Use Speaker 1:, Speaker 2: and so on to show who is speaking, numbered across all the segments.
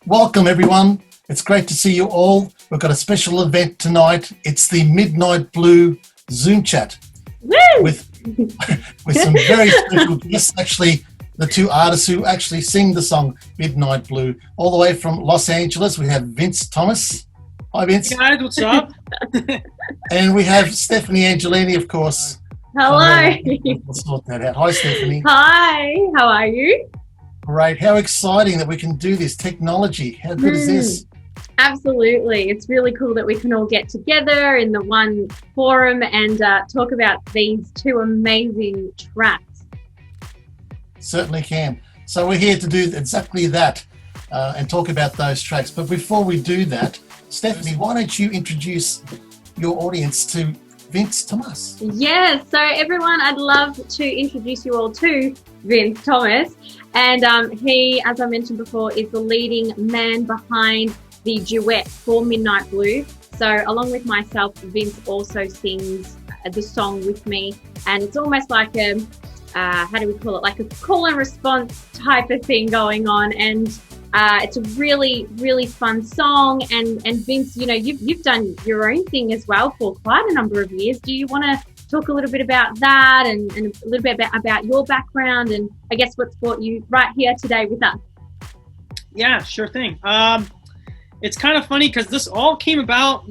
Speaker 1: Welcome, everyone. It's great to see you all. We've got a special event tonight. It's the Midnight Blue Zoom chat.
Speaker 2: Woo!
Speaker 1: with some very special guests. Actually, the two artists who actually sing the song Midnight Blue. All the way from Los Angeles, we have Vince Tomas. Hi, Vince.
Speaker 3: Hey guys, what's up?
Speaker 1: And we have Stephanie Angelini, of course.
Speaker 2: Hello.
Speaker 1: We'll sort that out. Hi, Stephanie.
Speaker 2: Hi, how are you?
Speaker 1: Great. How exciting that we can do this technology. How good is this?
Speaker 2: Absolutely. It's really cool that we can all get together in the one forum and talk about these two amazing tracks.
Speaker 1: Certainly can. So we're here to do exactly that and talk about those tracks. But before we do that, Stephanie, why don't you introduce your audience to Vince Tomas?
Speaker 2: Yeah, so everyone, I'd love to introduce you all to Vince Tomas. And he, as I mentioned before, is the leading man behind the duet for Midnight Blue. So along with myself, Vince also sings the song with me. And it's almost like a, how do we call it? Like a call and response type of thing going on. And it's a really, really fun song. And Vince, you know, you've done your own thing as well for quite a number of years. Do you want to talk a little bit about that and a little bit about your background and I guess what's brought you right here today with us?
Speaker 3: Yeah, sure thing. It's kind of funny because this all came about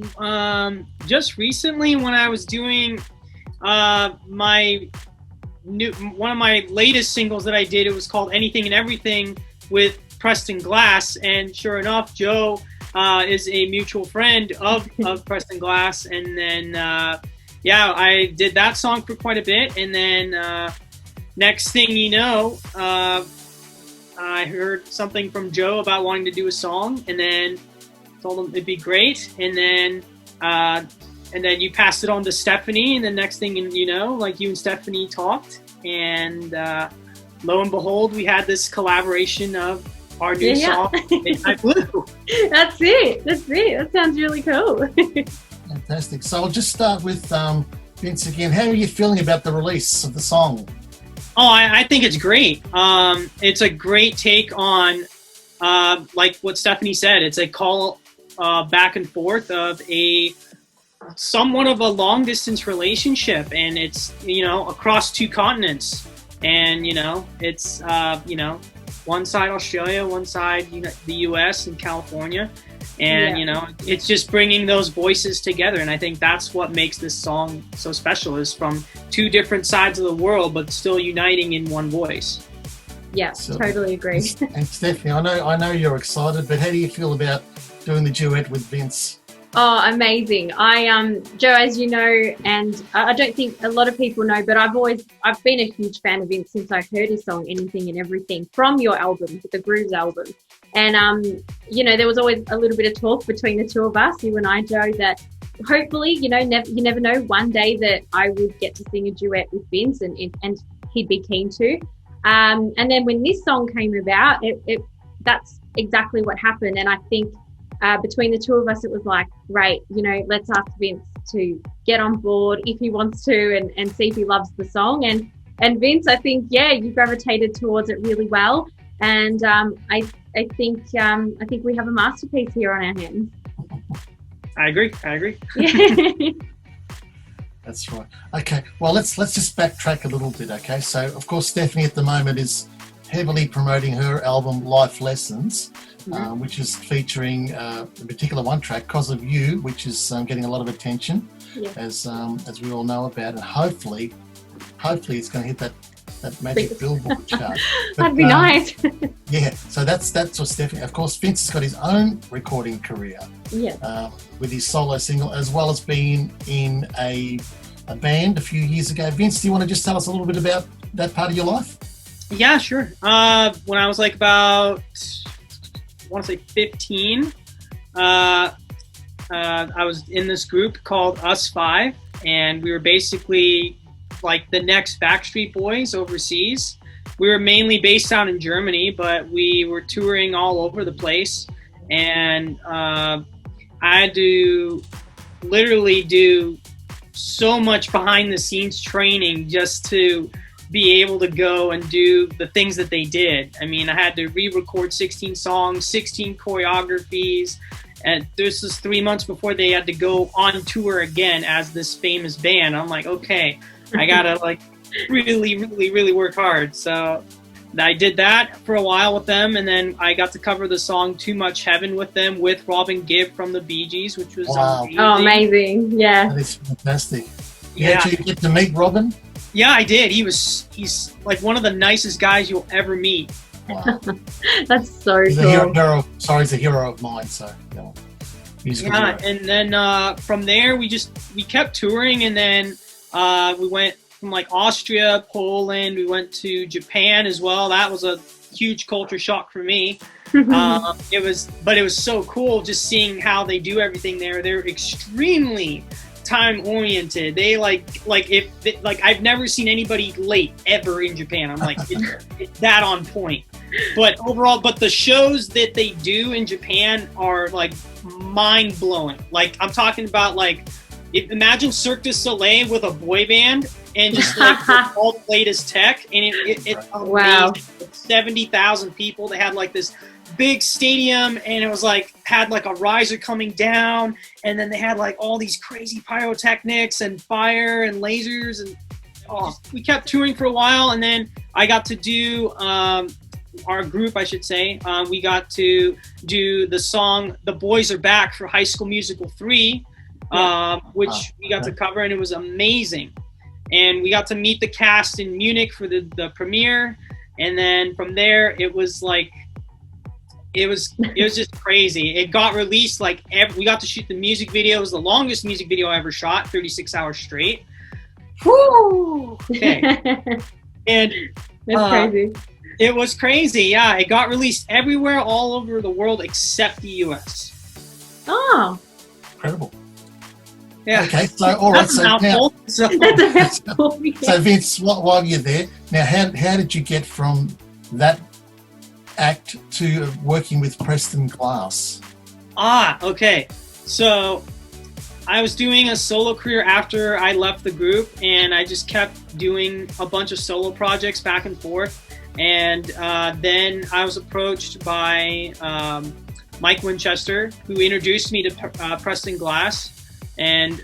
Speaker 3: just recently when I was doing one of my latest singles that I did. It was called Anything and Everything with Preston Glass, and sure enough, Joe is a mutual friend of Preston Glass, and then yeah, I did that song for quite a bit, and then next thing you know, I heard something from Joe about wanting to do a song, and then told him it'd be great, and then you passed it on to Stephanie, and the next thing you know, like you and Stephanie talked, and lo and behold, we had this collaboration of our new song, Midnight Blue.
Speaker 2: That's it. That sounds really cool.
Speaker 1: Fantastic. So I'll just start with Vince again. How are you feeling about the release of the song?
Speaker 3: Oh, I think it's great. It's a great take on, like what Stephanie said, it's a call back and forth of somewhat of a long distance relationship, and it's, you know, across two continents, and, you know, it's, you know, one side Australia, one side, you know, the US and California. And, you know, it's just bringing those voices together. And I think that's what makes this song so special, is from two different sides of the world, but still uniting in one voice.
Speaker 2: Yeah, so, totally agree.
Speaker 1: And Stephanie, I know you're excited, but how do you feel about doing the duet with Vince?
Speaker 2: Oh, amazing. Joe, as you know, and I don't think a lot of people know, but I've been a huge fan of Vince since I heard his song Anything and Everything from your album, the Grooves album. And, you know, there was always a little bit of talk between the two of us, you and I, Joe, that hopefully, you know, you never know, one day that I would get to sing a duet with Vince and he'd be keen to. And then when this song came about, that's exactly what happened. And I think between the two of us, it was like, great, you know, let's ask Vince to get on board if he wants to and see if he loves the song. And Vince, I think, yeah, you gravitated towards it really well. And I think we have a masterpiece here on our hands.
Speaker 3: I agree.
Speaker 2: Yeah.
Speaker 1: That's right. Okay, well, let's just backtrack a little bit, okay? So, of course, Stephanie at the moment is heavily promoting her album Life Lessons, which is featuring in particular one track, Cause of You, which is getting a lot of attention, as we all know about, and hopefully it's going to hit that magic Billboard chart. But,
Speaker 2: that'd be nice.
Speaker 1: Yeah, so that's what Stephanie. Of course, Vince has got his own recording career.
Speaker 2: Yeah.
Speaker 1: With his solo single, as well as being in a band a few years ago. Vince, do you want to just tell us a little bit about that part of your life?
Speaker 3: Yeah, sure. When I was like about, I want to say 15, I was in this group called Us Five, and we were basically like the next Backstreet Boys overseas. We were mainly based out in Germany, but we were touring all over the place, and I had to literally do so much behind the scenes training just to be able to go and do the things that they did. I mean, I had to re-record 16 songs, 16 choreographies, and this is 3 months before they had to go on tour again as this famous band. I'm like, okay, I gotta like really work hard. So I did that for a while with them, and then I got to cover the song Too Much Heaven with them with Robin Gibb from the Bee Gees, which was amazing.
Speaker 2: Oh, amazing. Yeah.
Speaker 1: That is fantastic.
Speaker 3: Yeah.
Speaker 1: Did you get to meet Robin?
Speaker 3: Yeah, I did. He's like one of the nicest guys you'll ever meet.
Speaker 1: Wow.
Speaker 2: That's so
Speaker 1: He's
Speaker 2: cool.
Speaker 1: he's a hero of mine. So he's a good hero.
Speaker 3: And then from there we kept touring, and then we went from like Austria, Poland. We went to Japan as well. That was a huge culture shock for me. It was so cool just seeing how they do everything there. They're extremely time oriented. They I've never seen anybody late ever in Japan. I'm like, it's that on point. But overall, the shows that they do in Japan are like mind blowing. Like I'm talking about like, imagine Cirque du Soleil with a boy band and just like with all the latest tech, and it's amazing.
Speaker 2: Wow.
Speaker 3: 70,000 people. They had like this big stadium, and it was like had like a riser coming down, and then they had like all these crazy pyrotechnics and fire and lasers, and we kept touring for a while, and then I got to do our group, I should say, we got to do the song "The Boys Are Back" for High School Musical 3, which we got to cover, and it was amazing. And we got to meet the cast in Munich for the premiere, and then from there it was like. It was just crazy. It got released like we got to shoot the music video. It was the longest music video I ever shot, 36 hours straight. Woo! Okay. And
Speaker 2: That's crazy.
Speaker 3: It was crazy. Yeah, it got released everywhere, all over the world except the US.
Speaker 2: Oh.
Speaker 1: Incredible.
Speaker 3: Yeah.
Speaker 1: Okay. So all right.
Speaker 3: That's a mouthful. So
Speaker 1: So Vince, while you're there, now how did you get from that act to working with Preston Glass?
Speaker 3: Okay. So I was doing a solo career after I left the group, and I just kept doing a bunch of solo projects back and forth. And then I was approached by Mike Winchester, who introduced me to Preston Glass. And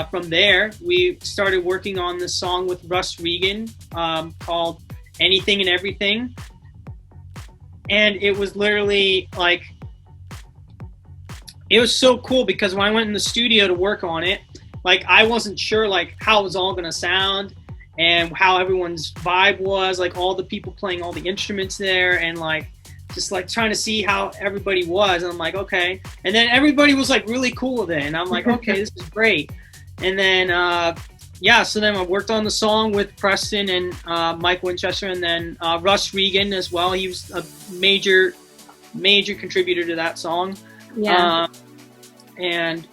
Speaker 3: from there, we started working on this song with Russ Regan called Anything and Everything. And it was literally like, it was so cool because when I went in the studio to work on it, like I wasn't sure like how it was all gonna sound and how everyone's vibe was, like all the people playing all the instruments there, and like just like trying to see how everybody was. And I'm like, okay. And then everybody was like really cool with it, and I'm like, okay, this is great. And then so then I worked on the song with Preston and Mike Winchester, and then Russ Regan as well. He was a major contributor to that song.
Speaker 2: Yeah.
Speaker 3: Then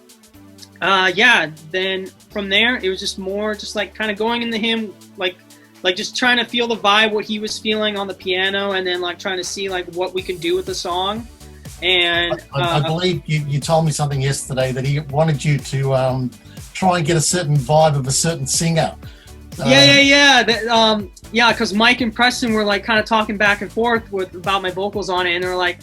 Speaker 3: from there, it was just more just like kind of going into him, like just trying to feel the vibe, what he was feeling on the piano, and then like trying to see like what we can do with the song. And
Speaker 1: I believe you told me something yesterday that he wanted you to try and get a certain vibe of a certain singer.
Speaker 3: Because Mike and Preston were like kind of talking back and forth about my vocals on it, and they're like,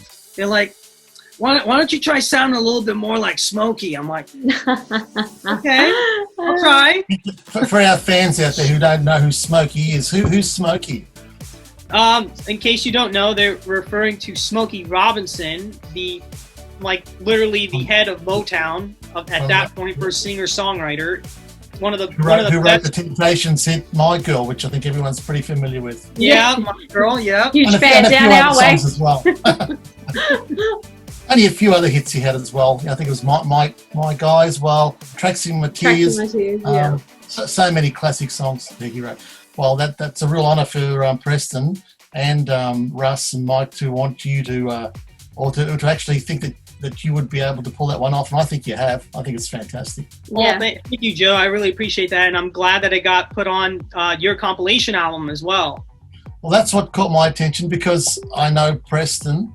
Speaker 3: why don't you try sounding a little bit more like Smokey? I'm like, okay, I'll try.
Speaker 1: For our fans out there who don't know who Smokey is, who's Smokey?
Speaker 3: In case you don't know, they're referring to Smokey Robinson, literally the head of Motown at that point for a singer-songwriter. Who wrote the Temptations
Speaker 1: hit "My Girl," which I think everyone's pretty familiar with.
Speaker 3: Yeah, My Girl. Yeah,
Speaker 2: huge fan down our way
Speaker 1: as well. Only a few other hits he had as well. I think it was My Guy as well. Tracks in My Tears.
Speaker 2: Yeah.
Speaker 1: So many classic songs that he wrote. Well, that's a real honour for Preston and Russ and Mike to want you to actually think that you would be able to pull that one off, and I think you have. I think it's fantastic.
Speaker 3: Well, thank you, Joe. I really appreciate that, and I'm glad that it got put on your compilation album as well.
Speaker 1: Well, that's what caught my attention because I know Preston,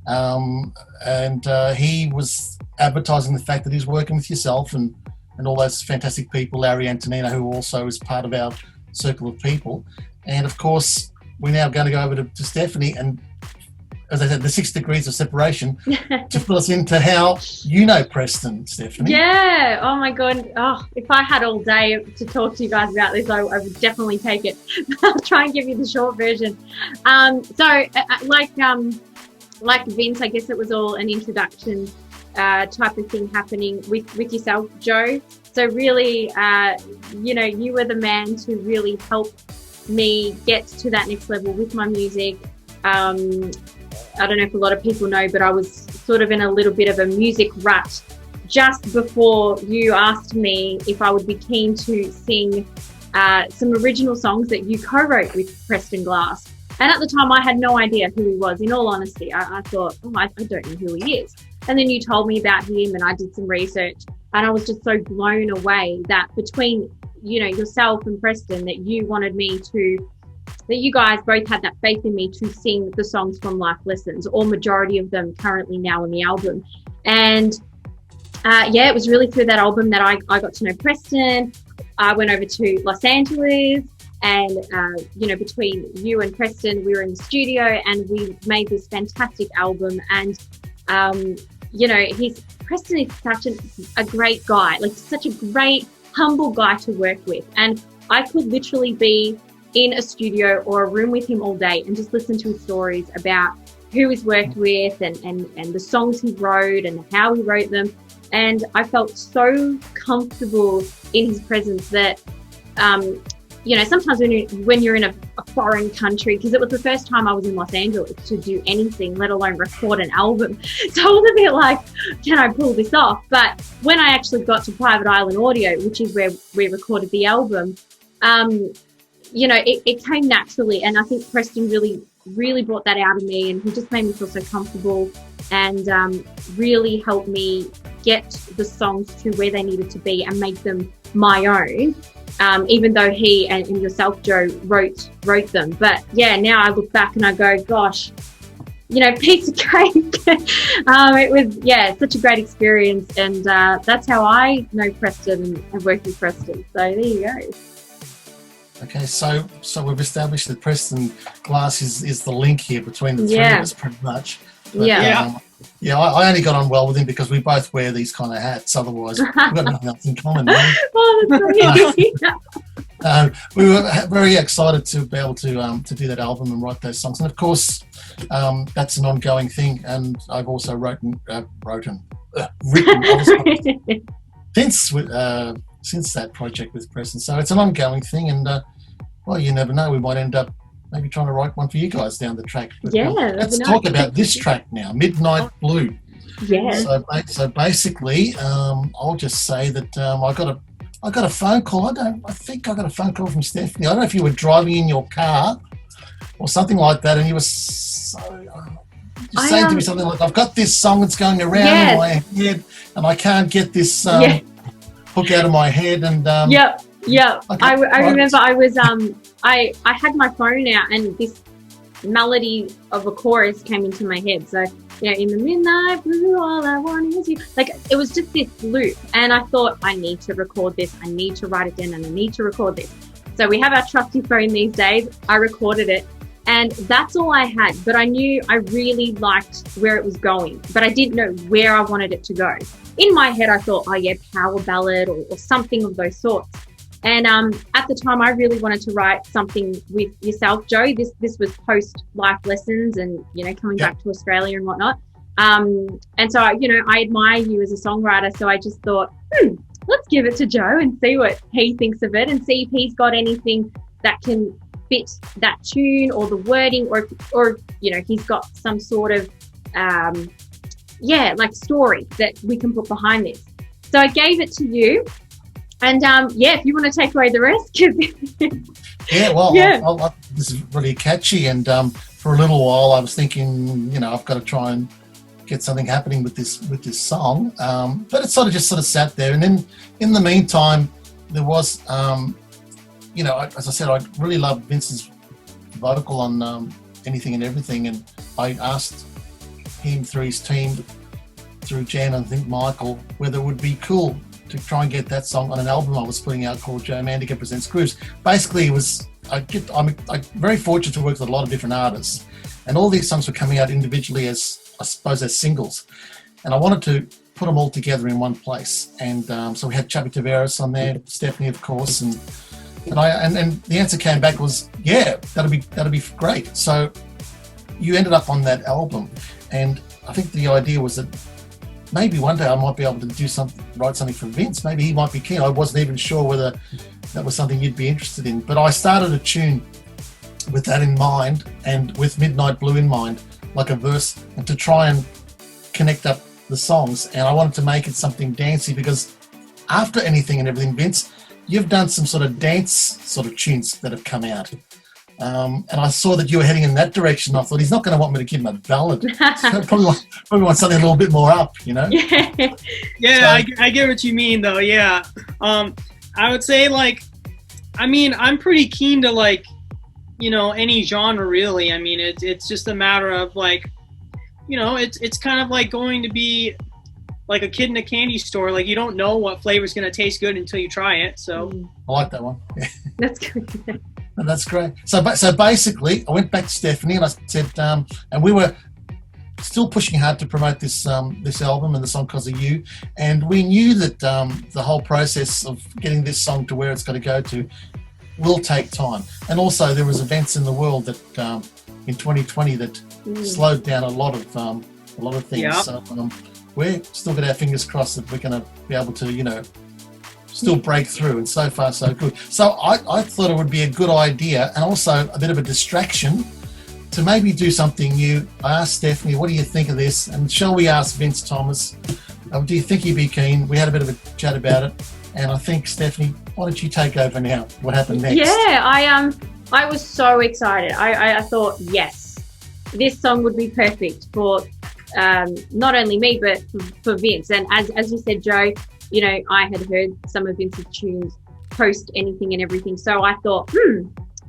Speaker 1: and he was advertising the fact that he's working with yourself and all those fantastic people, Larry Antonino, who also is part of our circle of people. And of course, we're now going to go over to Stephanie, and as I said, the 6 degrees of separation to fill us into how you know Preston, Stephanie.
Speaker 2: Yeah. Oh my God. Oh, if I had all day to talk to you guys about this, I would definitely take it. I'll try and give you the short version. Like Vince, I guess it was all an introduction type of thing happening with yourself, Joe. So really, you were the man to really help me get to that next level with my music. I don't know if a lot of people know, but I was sort of in a little bit of a music rut just before you asked me if I would be keen to sing some original songs that you co-wrote with Preston Glass. And at the time, I had no idea who he was. In all honesty, I thought, I don't know who he is. And then you told me about him, and I did some research, and I was just so blown away that between, yourself and Preston, that you guys both had that faith in me to sing the songs from Life Lessons, or majority of them currently now on the album. And it was really through that album that I got to know Preston. I went over to Los Angeles, and between you and Preston, we were in the studio and we made this fantastic album. And Preston is such a great guy, like such a great, humble guy to work with. And I could literally be in a studio or a room with him all day and just listen to his stories about who he's worked with and the songs he wrote and how he wrote them. And I felt so comfortable in his presence that, sometimes when you're in a foreign country, because it was the first time I was in Los Angeles to do anything, let alone record an album. So I was a bit like, can I pull this off? But when I actually got to Private Island Audio, which is where we recorded the album, it came naturally. And I think Preston really, really brought that out of me, and he just made me feel so comfortable and really helped me get the songs to where they needed to be and make them my own. Even though he and yourself, Joe, wrote them. But yeah, now I look back and I go, gosh, piece of cake. It was, such a great experience. And that's how I know Preston and worked with Preston. So there you go.
Speaker 1: Okay, so we've established that Preston Glass is the link here between the three of us, pretty much. But, I only got on well with him because we both wear these kind of hats. Otherwise, we've got nothing else in common.
Speaker 2: Oh, that's
Speaker 1: we were very excited to be able to do that album and write those songs. And of course, that's an ongoing thing. And I've also written since that project with Preston. So it's an ongoing thing. And you never know. We might end up maybe trying to write one for you guys down the track. But, let's talk about this track now, Midnight Blue.
Speaker 2: Yeah.
Speaker 1: So basically, I'll just say that I got a phone call. I think I got a phone call from Stephanie. I don't know if you were driving in your car or something like that, and you were saying to me something like, "I've got this song that's going around in my head, and I can't get this hook out of my head." And I remember I was I had my phone out, and this melody of a chorus came into my head. So, in the midnight blue, all I want is you. Like, it was just this loop. And I thought, I need to record this. I need to write it down, and I need to record this. So we have our trusty phone these days. I recorded it, and that's all I had. But I knew I really liked where it was going, but I didn't know where I wanted it to go. In my head, I thought, power ballad or something of those sorts. And at the time, I really wanted to write something with yourself, Joe. This was post Life Lessons and, coming back to Australia and whatnot. And so, I admire you as a songwriter. So I just thought, let's give it to Joe and see what he thinks of it and see if he's got anything that can fit that tune or the wording or he's got some sort of, story that we can put behind this. So I gave it to you. And if you want to take away the rest. This is really catchy. And for a little while, I was thinking, I've got to try and get something happening with this song. But it sort of sat there. And then in the meantime, there was, as I said, I really loved Vince's vocal on Anything and Everything. And I asked him through his team, through Jan and I think Michael, whether it would be cool to try and get that song on an album I was putting out called Joe Mandica Presents Grooves. Basically, it was I'm very fortunate to work with a lot of different artists, and all these songs were coming out individually as, I suppose, as singles, and I wanted to put them all together in one place. And so we had Chubby Tavares on there, Stephanie, of course, and the answer came back was, yeah, that'll be great. So you ended up on that album, and I think the idea was that maybe one day I might be able to write something for Vince. Maybe he might be keen. I wasn't even sure whether that was something you'd be interested in. But I started a tune with that in mind, and with Midnight Blue in mind, like a verse, and to try and connect up the songs. And I wanted to make it something dancey, because after Anything and Everything, Vince, you've done some sort of dance sort of tunes that have come out. And I saw that you were heading in that direction. I thought, he's not going to want me to give him a ballad. So probably want something a little bit more up, you know?
Speaker 3: Yeah, so, I get what you mean, though, yeah. I would say, like, I mean, I'm pretty keen to, like, you know, any genre, really. I mean, it's just a matter of, like, you know, it's kind of like going to be like a kid in a candy store. Like, you don't know what flavor's going to taste good until you try it, so.
Speaker 1: I like that one.
Speaker 2: That's good.
Speaker 1: That's great. So basically, I went back to Stephanie and I said, and we were still pushing hard to promote this album and the song "Cause of You," and we knew that the whole process of getting this song to where it's going to go to will take time. And also, there was events in the world that in 2020 that slowed down a lot of things.
Speaker 3: Yeah.
Speaker 1: So we're still got our fingers crossed that we're going to be able to, you know, still break through, and so far so good. So I thought it would be a good idea, and also a bit of a distraction, to maybe do something new. I asked Stephanie, what do you think of this? And shall we ask Vince Tomas, do you think he'd be keen? We had a bit of a chat about it, and I think, Stephanie, why don't you take over now? What happened next?
Speaker 2: Yeah, I was so excited. I thought, yes, this song would be perfect for not only me, but for Vince. And as you said, Joe, you know, I had heard some of Vince's tunes post Anything and Everything. So I thought,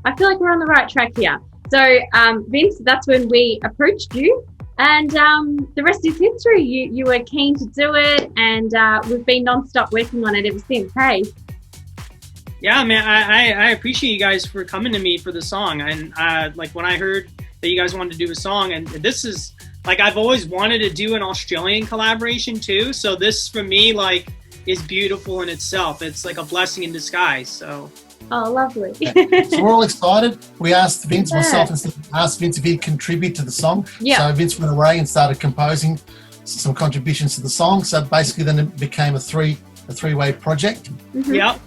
Speaker 2: I feel like we're on the right track here. So Vince, that's when we approached you, and the rest is history. You were keen to do it, and we've been nonstop working on it ever since. Hey.
Speaker 3: Yeah, man, I appreciate you guys for coming to me for the song. And like, when I heard that you guys wanted to do a song, and this is, like, I've always wanted to do an Australian collaboration too. So this, for me, like, is beautiful in itself. It's like a blessing in disguise. So.
Speaker 2: Oh, lovely.
Speaker 1: So we're all excited. We asked Vince, myself, and asked Vince if he'd contribute to the song.
Speaker 2: Yeah.
Speaker 1: So Vince went away and started composing some contributions to the song. So basically then it became a three-way project.
Speaker 3: Mm-hmm. Yep.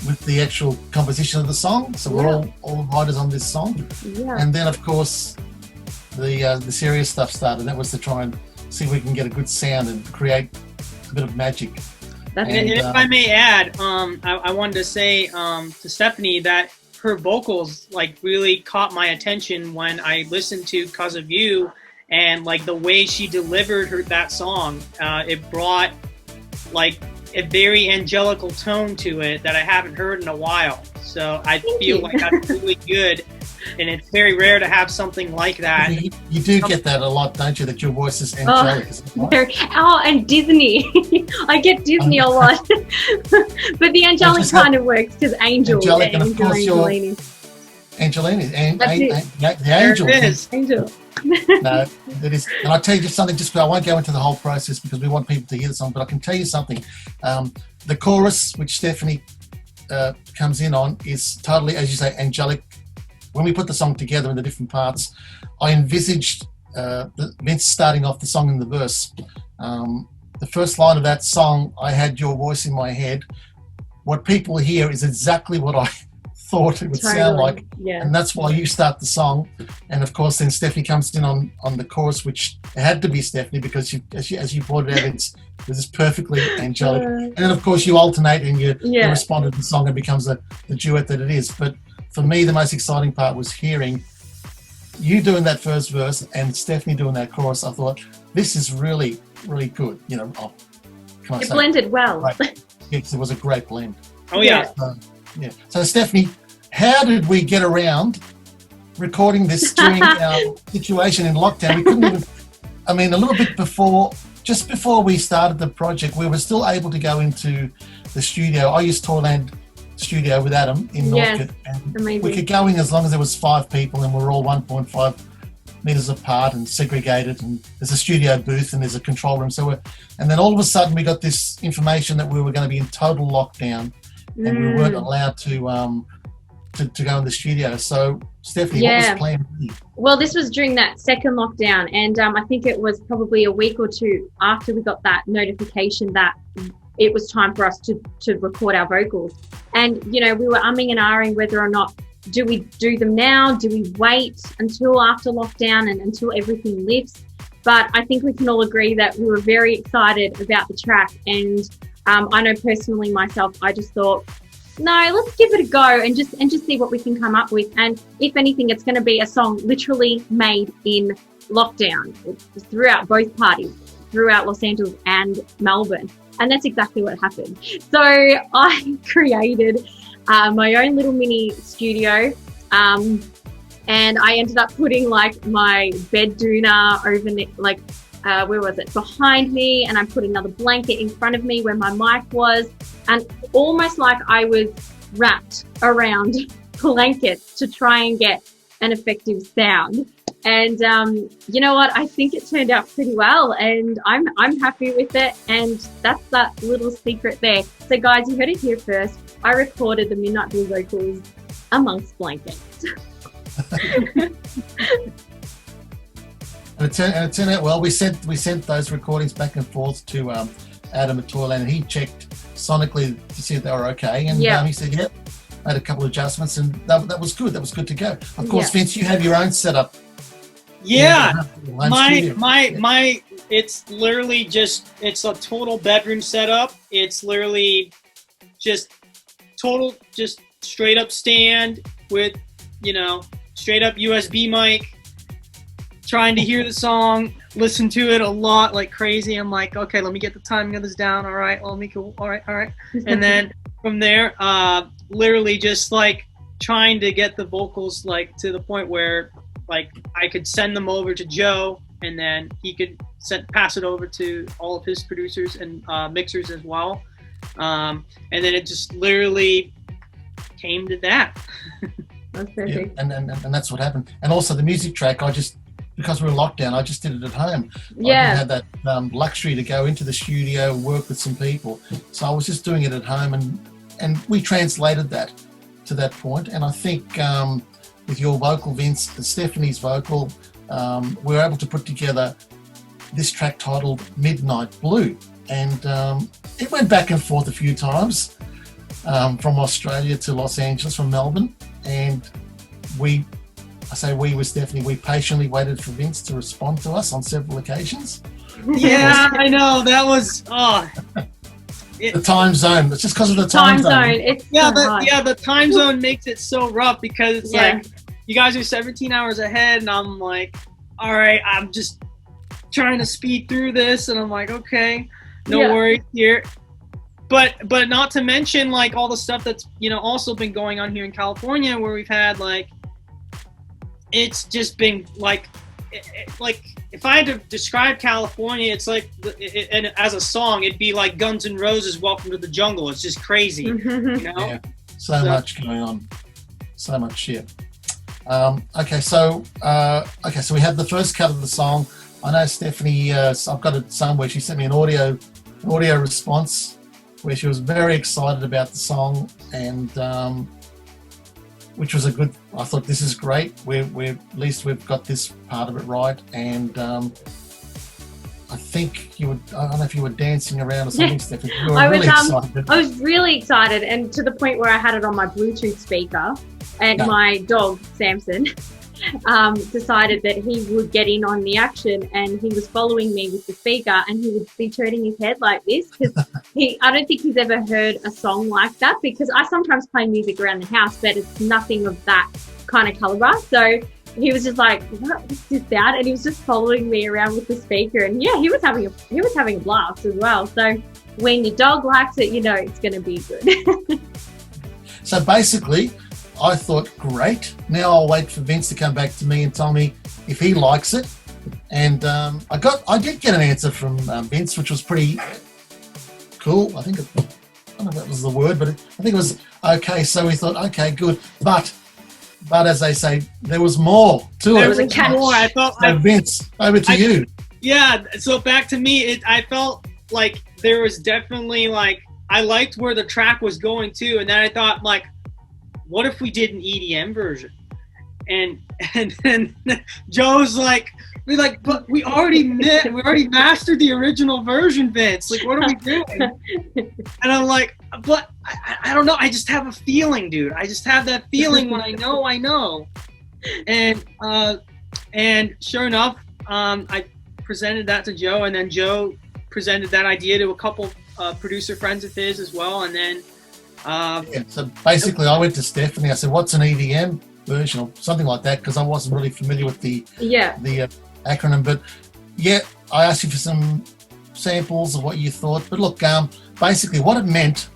Speaker 1: With the actual composition of the song. So we're all writers on this song.
Speaker 2: Yeah.
Speaker 1: And then, of course, the serious stuff started. That was to try and see if we can get a good sound and create a bit of magic.
Speaker 3: And if I may add, I wanted to say to Stephanie that her vocals, like, really caught my attention when I listened to "Cause of You," and, like, the way she delivered that song, it brought, like, a very angelical tone to it that I haven't heard in a while. So I feel like that's really good. And it's very rare to have something like that.
Speaker 1: You do get that a lot, don't you? That your voice is angelic.
Speaker 2: And Disney. I get Disney a lot. But the angelic kind of works because angel.
Speaker 1: Angelic, and of course
Speaker 2: Angelini.
Speaker 1: Angelini. The angel.
Speaker 3: There it is.
Speaker 2: Angel.
Speaker 1: No, it is. And I'll tell you just something, I won't go into the whole process because we want people to hear the song, but I can tell you something. The chorus, which Stephanie comes in on, is totally, as you say, angelic. When we put the song together in the different parts, I envisaged Vince starting off the song in the verse. The first line of that song, I had your voice in my head. What people hear is exactly what I thought it would sound like.
Speaker 2: Yeah.
Speaker 1: And that's why you start the song. And of course, then Stephanie comes in on the chorus, which it had to be Stephanie because as you pointed out, it was perfectly angelic. And then, of course, you alternate and you respond to the song and it becomes the duet that it is. But for me, the most exciting part was hearing you doing that first verse and Stephanie doing that chorus. I thought, this is really, really good. You know,
Speaker 2: it blended well.
Speaker 1: Right. Yes, it was a great blend.
Speaker 3: Oh, yeah.
Speaker 1: So, Stephanie, how did we get around recording this during our situation in lockdown? We couldn't even, a little bit before, just before we started the project, we were still able to go into the studio. I used Toyland studio with Adam in Northcote. And
Speaker 2: amazing.
Speaker 1: we could go in as long as there was 5 people, and we're all 1.5 meters apart and segregated, and there's a studio booth and there's a control room. And then all of a sudden we got this information that we were going to be in total lockdown, and we weren't allowed to go in the studio. So Stephanie, what was Plan B?
Speaker 2: Well, this was during that second lockdown, and I think it was probably a week or two after we got that notification that it was time for us to record our vocals. And, you know, we were umming and ahhing whether or not, do we do them now? Do we wait until after lockdown and until everything lifts? But I think we can all agree that we were very excited about the track. And I know personally myself, I just thought, no, let's give it a go and just see what we can come up with. And if anything, it's going to be a song literally made in lockdown throughout both parties, throughout Los Angeles and Melbourne. And that's exactly what happened. So I created my own little mini studio, and I ended up putting like my bed doona over where was it, behind me, and I put another blanket in front of me where my mic was, and almost like I was wrapped around blankets to try and get an effective sound. And you know what? I think it turned out pretty well, and I'm happy with it. And that's that little secret there. So guys, you heard it here first. I recorded the Midnight Blue vocals amongst blankets.
Speaker 1: And it turned out well. We sent those recordings back and forth to Adam at Toyland, and he checked sonically to see if they were okay. And he said, yep, made a couple of adjustments, and that was good. That was good to go. Of course, Vince, you have your own setup.
Speaker 3: Yeah, my it's literally it's a total bedroom setup. It's literally just straight up stand with, you know, straight up USB mic, trying to hear the song, listen to it a lot like crazy. I'm like, okay, let me get the timing of this down. All right, let me go. All right. And then from there, literally just like trying to get the vocals like to the point where like I could send them over to Joe, and then he could pass it over to all of his producers and mixers as well. And then it just literally came to that.
Speaker 2: That's perfect.
Speaker 1: Yeah, and that's what happened. And also the music track, because we were locked down, I just did it at home.
Speaker 2: Yeah.
Speaker 1: I didn't have that luxury to go into the studio and work with some people. So I was just doing it at home, and we translated that to that point. And I think with your vocal, Vince, and Stephanie's vocal, we were able to put together this track titled Midnight Blue. And it went back and forth a few times from Australia to Los Angeles, from Melbourne. And we patiently waited for Vince to respond to us on several occasions.
Speaker 3: Yeah, I know. That was,
Speaker 1: the time zone. It's just because of the time zone.
Speaker 2: It's
Speaker 3: the time zone makes it so rough, because it's like you guys are 17 hours ahead, and I'm like, all right, I'm just trying to speed through this, and I'm like, okay, no worries here. But not to mention like all the stuff that's, you know, also been going on here in California, where we've had like, it's just been like if I had to describe California, it's like, and as a song, it'd be like Guns N' Roses' "Welcome to the Jungle." It's just crazy, you know.
Speaker 1: Yeah, so much going on, so much shit. Okay, so we have the first cut of the song. I know Stephanie. I've got it somewhere. She sent me an audio response where she was very excited about the song, and which was I thought, this is great. We're at least we've got this part of it right. And I think I don't know if you were dancing around or something, Stephanie. You were really excited.
Speaker 2: I was really excited, and to the point where I had it on my Bluetooth speaker, and my dog, Samson, decided that he would get in on the action, and he was following me with the speaker, and he would be turning his head like this, because I don't think he's ever heard a song like that, because I sometimes play music around the house, but it's nothing of that kind of caliber. So he was just like, what is this sound? And he was just following me around with the speaker, and he was having a blast as well. So when your dog likes it, you know it's going to be good.
Speaker 1: So basically, I thought, great. Now I'll wait for Vince to come back to me and tell me if he likes it. And I did get an answer from Vince, which was pretty cool. I think I don't know if that was the word, but I think it was okay. So we thought, okay, good. But as they say, there was more to it.
Speaker 2: There was a catch.
Speaker 3: More. I felt.
Speaker 1: So Vince, over to you.
Speaker 3: Yeah. So back to me. I felt like there was definitely like I liked where the track was going to, and then I thought like, what if we did an EDM version? And then Joe's like, but we already mastered the original version, Vince. Like, what are we doing? And I'm like, but I don't know. I just have a feeling, dude. I just have that feeling when I know. And sure enough, I presented that to Joe, and then Joe presented that idea to a couple producer friends of his as well, and then.
Speaker 1: So basically, I went to Stephanie. I said, "What's an EDM version or something like that?" Because I wasn't really familiar with the acronym. But yeah, I asked you for some samples of what you thought. But look, basically, what it meant.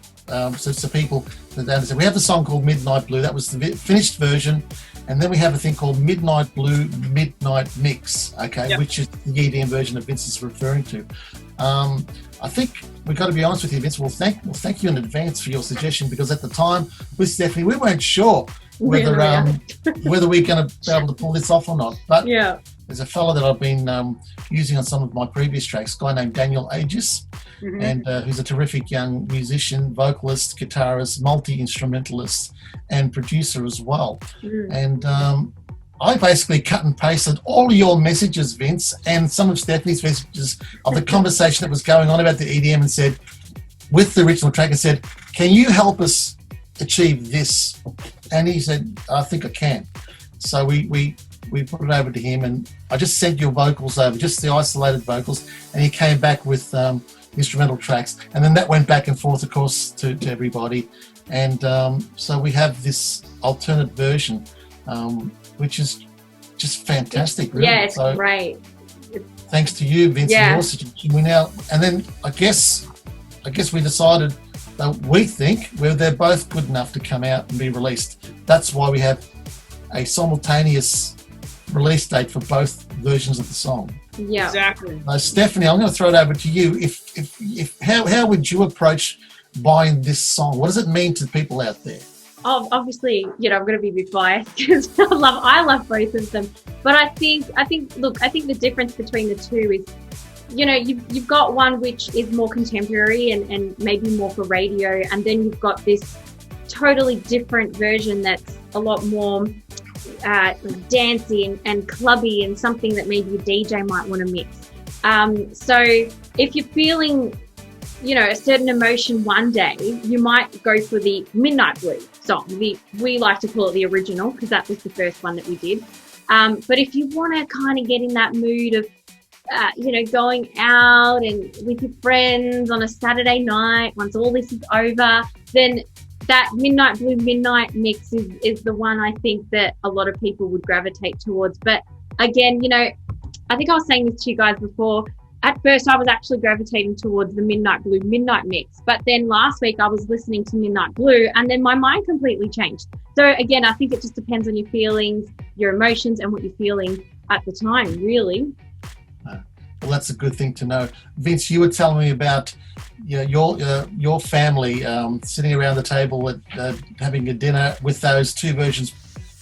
Speaker 1: So people that understand, we have a song called Midnight Blue. That was the finished version, and then we have a thing called Midnight Blue Midnight Mix. Okay, which is the EDM version that Vince is referring to. I think we've got to be honest with you, Vince. We'll thank you in advance for your suggestion, because at the time with Stephanie, we weren't sure whether we're going to be able to pull this off or not. But there's a fellow that I've been using on some of my previous tracks, a guy named Daniel Aegis, and who's a terrific young musician, vocalist, guitarist, multi-instrumentalist, and producer as well. And I basically cut and pasted all your messages, Vince, and some of Stephanie's messages of the conversation that was going on about the EDM, and said, with the original track, and said, "Can you help us achieve this?" And he said, "I think I can." So we put it over to him, and I just sent your vocals over, just the isolated vocals, and he came back with instrumental tracks, and then that went back and forth, of course, to everybody, and so we have this alternate version. Which is just fantastic, really.
Speaker 2: Yeah, it's great.
Speaker 1: Thanks to you, Vince, and your suggestion. And then I guess we decided that we think they're both good enough to come out and be released. That's why we have a simultaneous release date for both versions of the song.
Speaker 2: Yeah,
Speaker 3: exactly.
Speaker 1: Stephanie, I'm going to throw it over to you. If how would you approach buying this song? What does it mean to people out there?
Speaker 2: Obviously, I'm going to be a bit biased because I love both of them. But I think the difference between the two is, you've got one which is more contemporary and maybe more for radio, and then you've got this totally different version that's a lot more dancey and clubby, and something that maybe a DJ might want to mix. So if you're feeling a certain emotion one day, you might go for the Midnight Blue song. We like to call it the original, because that was the first one that we did. But if you want to kind of get in that mood of, going out and with your friends on a Saturday night, once all this is over, then that Midnight Blue Midnight Mix is the one I think that a lot of people would gravitate towards. But again, I think I was saying this to you guys before, at first I was actually gravitating towards the Midnight Blue Midnight Mix, but then last week I was listening to Midnight Blue, and then my mind completely changed. So again, I think it just depends on your feelings, your emotions, and what you're feeling at the time, really.
Speaker 1: Well, that's a good thing to know. Vince, you were telling me about your family sitting around the table at having a dinner with those two versions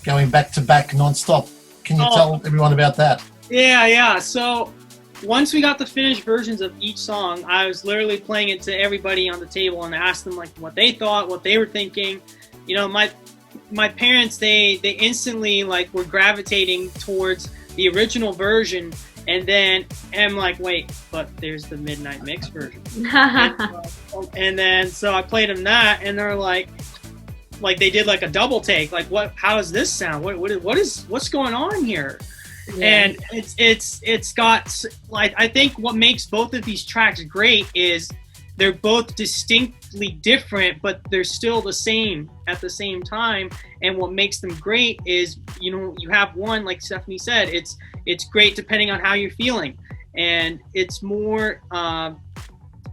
Speaker 1: going back to back non-stop. Can you tell everyone about that? Yeah.
Speaker 3: So once we got the finished versions of each song, I was literally playing it to everybody on the table and asked them like what they thought, what they were thinking. My parents, they instantly like were gravitating towards the original version, and then I'm like, wait, but there's the Midnight Mix version. And then so I played them that, and they're like they did like a double take, like what? How does this sound? What's going on here? Yeah. And it's got like, I think what makes both of these tracks great is they're both distinctly different, but they're still the same at the same time. And what makes them great is, you have one, like Stephanie said, it's great depending on how you're feeling. And it's more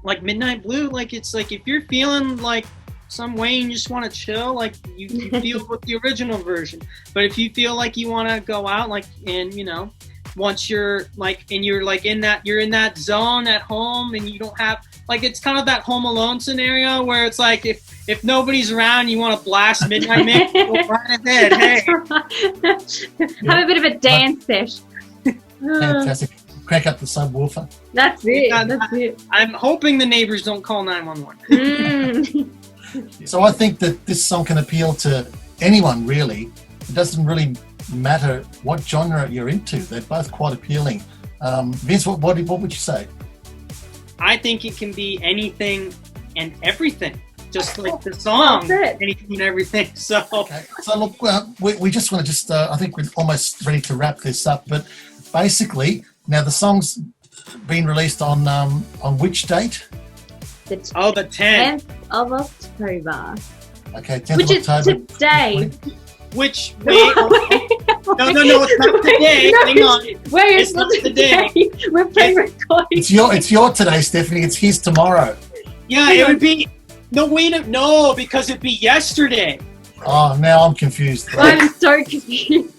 Speaker 3: like Midnight Blue, like it's like if you're feeling like some way and you just want to chill, like you feel with the original version. But if you feel like you want to go out, like, and once you're like, and you're like in that zone at home, and you don't have like, it's kind of that Home Alone scenario where it's like if nobody's around, you want to blast Midnight Mix, go right ahead. Hey,
Speaker 2: have a bit of a dance sesh.
Speaker 1: Fantastic. Crack up the subwoofer.
Speaker 2: That's it.
Speaker 3: Yeah,
Speaker 2: that's it.
Speaker 3: I'm hoping the neighbors don't call 911.
Speaker 1: So I think that this song can appeal to anyone, really. It doesn't really matter what genre you're into. They're both quite appealing. Vince, what would you say?
Speaker 3: I think it can be anything and everything, just like the song, anything and everything. So,
Speaker 1: okay. So look, we just want to I think we're almost ready to wrap this up. But basically, now the song's been released on which date?
Speaker 3: The 10th
Speaker 2: of October.
Speaker 1: Okay, 10th
Speaker 2: which
Speaker 1: of October.
Speaker 2: Is today.
Speaker 3: Which wait? No, it's not today.
Speaker 2: No,
Speaker 3: hang on.
Speaker 2: Wait,
Speaker 3: it's not today.
Speaker 2: We're pre-recording.
Speaker 1: It's your today, Stephanie. It's his tomorrow.
Speaker 3: Yeah, it would be. No, because it'd be yesterday.
Speaker 1: Oh, now I'm confused.
Speaker 2: I'm so confused.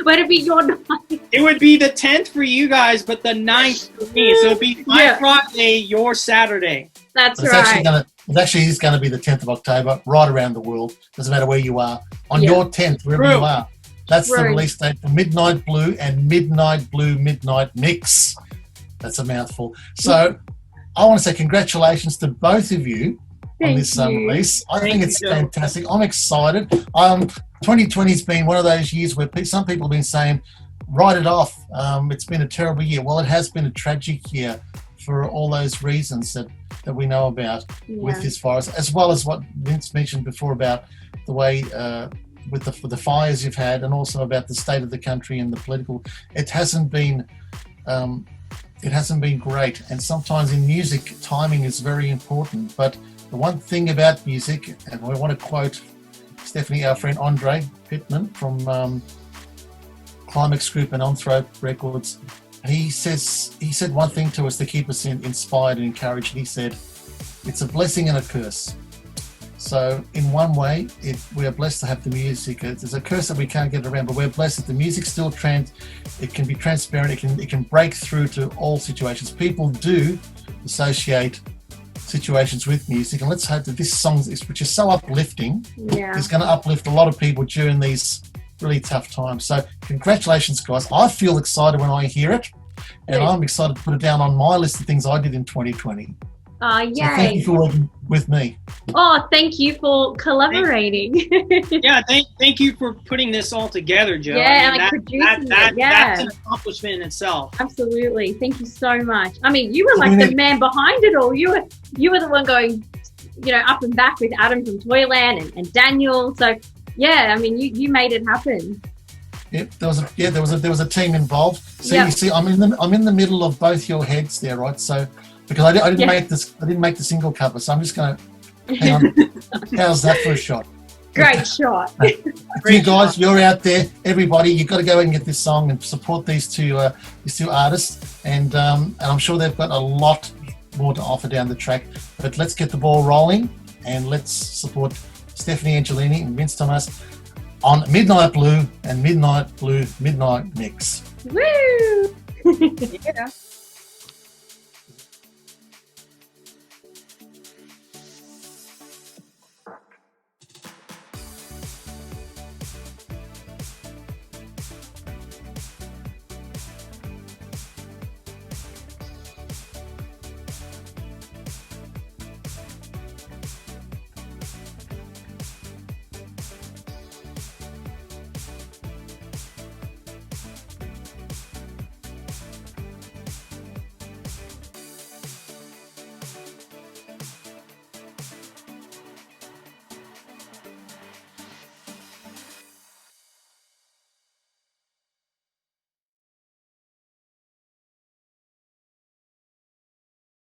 Speaker 2: Would it be your night?
Speaker 3: It would be the 10th for you guys, but the 9th for me. So it'd be my Friday, your Saturday.
Speaker 2: That's
Speaker 1: it's
Speaker 2: right.
Speaker 1: It actually is going to be the 10th of October, right around the world. Doesn't matter where you are. On your 10th, wherever you are. That's the release date for Midnight Blue and Midnight Blue Midnight Mix. That's a mouthful. So I want to say congratulations to both of you on this release. I think it's fantastic. I'm excited. 2020 has been one of those years where some people have been saying, write it off. It's been a terrible year. Well, it has been a tragic year for all those reasons that we know about with this virus, as well as what Vince mentioned before about the way with the fires you've had, and also about the state of the country and the political. It hasn't been great, and sometimes in music, timing is very important. But the one thing about music, and I want to quote Stephanie, our friend Andre Pittman from Climax Group and Anthrope Records. He said one thing to us to keep us inspired and encouraged. He said, "It's a blessing and a curse." So in one way, we are blessed to have the music. It's a curse that we can't get around, but we're blessed that the music's still it can be transparent. It can break through to all situations. People do associate situations with music, and let's hope that this song, which is so uplifting, is going to uplift a lot of people during these really tough times. So congratulations, guys. I feel excited when I hear it, and I'm excited to put it down on my list of things I did in 2020.
Speaker 2: Yay.
Speaker 1: So thank you for working with me.
Speaker 2: Oh, thank you for collaborating.
Speaker 3: Thank you for putting this all together, Joe.
Speaker 2: Yeah, and producing it.
Speaker 3: That's an accomplishment in itself.
Speaker 2: Absolutely. Thank you so much. I mean, you were like the man behind it all. You were the one going, up and back with Adam from Toyland and Daniel. So yeah, I mean, you made it happen.
Speaker 1: Yep, there was a team involved. So you see, I'm in the middle of both your heads there, right? So because I didn't make the single cover, so I'm just going to hang on. How's that for a shot?
Speaker 2: Great shot.
Speaker 1: You guys, you're out there. Everybody, you've got to go and get this song and support these two artists, and I'm sure they've got a lot more to offer down the track. But let's get the ball rolling, and let's support Stephanie Angelini and Vince Tomas on Midnight Blue and Midnight Blue Midnight Mix.
Speaker 2: Woo!
Speaker 3: Yeah.